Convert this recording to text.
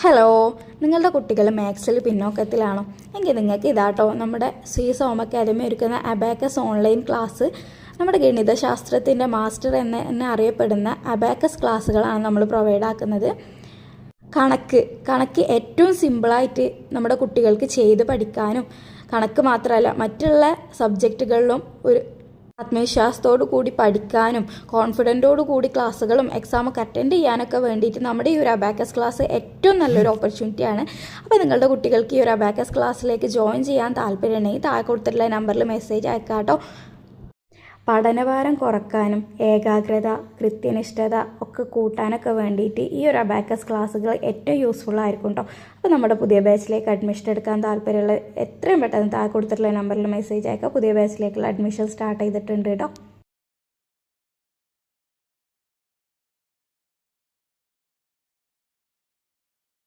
Hello, നിങ്ങളുടെ കുട്ടികൾ മാത്സിൽ പിന്നോക്കത്തിലാണോ? എങ്കിൽ നിങ്ങൾക്ക് ഇതാട്ടോ നമ്മുടെ ശ്രീ സോം അക്കാദമി ഒരുക്കുന്ന അബാക്കസ് ഓൺലൈൻ ക്ലാസ്. നമ്മുടെ ഗണിതശാസ്ത്രത്തിൻ്റെ മാസ്റ്റർ എന്ന് അറിയപ്പെടുന്ന അബാക്കസ് ക്ലാസ്സുകളാണ് നമ്മൾ പ്രൊവൈഡ് ആക്കുന്നത്. കണക്ക് ഏറ്റവും സിമ്പിളായിട്ട് നമ്മുടെ കുട്ടികൾക്ക് ചെയ്ത് പഠിക്കാനും, കണക്ക് മാത്രമല്ല മറ്റുള്ള സബ്ജക്റ്റുകളിലും ഒരു ആത്മവിശ്വാസത്തോടു കൂടി പഠിക്കാനും കോൺഫിഡൻറ്റോടു കൂടി ക്ലാസ്സുകളും എക്സാമൊക്കെ അറ്റൻഡ് ചെയ്യാനൊക്കെ വേണ്ടിയിട്ട് നമ്മുടെ ഈ ഒരു അബാക്കസ് ക്ലാസ് ഏറ്റവും നല്ലൊരു ഓപ്പർച്യൂണിറ്റിയാണ്. അപ്പോൾ നിങ്ങളുടെ കുട്ടികൾക്ക് ഈ ഒരു അബാക്കസ് ക്ലാസ്സിലേക്ക് ജോയിൻ ചെയ്യാൻ താല്പര്യമുണ്ടെങ്കിൽ താഴെ കൊടുത്തിട്ടുള്ള നമ്പറിൽ മെസ്സേജ് അയക്കാം കേട്ടോ. പഠനഭാരം കുറക്കാനും ഏകാഗ്രത, കൃത്യനിഷ്ഠത ഒക്കെ കൂട്ടാനൊക്കെ വേണ്ടിയിട്ട് ഈ ഒരു അബാക്കസ് ക്ലാസ്സുകൾ ഏറ്റവും യൂസ്ഫുൾ ആയിരിക്കും കേട്ടോ. അപ്പോൾ നമ്മുടെ പുതിയ ബാച്ചിലേക്ക് അഡ്മിഷൻ എടുക്കാൻ താല്പര്യമുള്ള എത്രയും പെട്ടെന്ന് താഴെ കൊടുത്തിട്ടുള്ള നമ്പറിൽ മെസ്സേജ് അയക്കുക. പുതിയ ബാച്ചിലേക്കുള്ള അഡ്മിഷൻ സ്റ്റാർട്ട് ചെയ്തിട്ടുണ്ട് കേട്ടോ.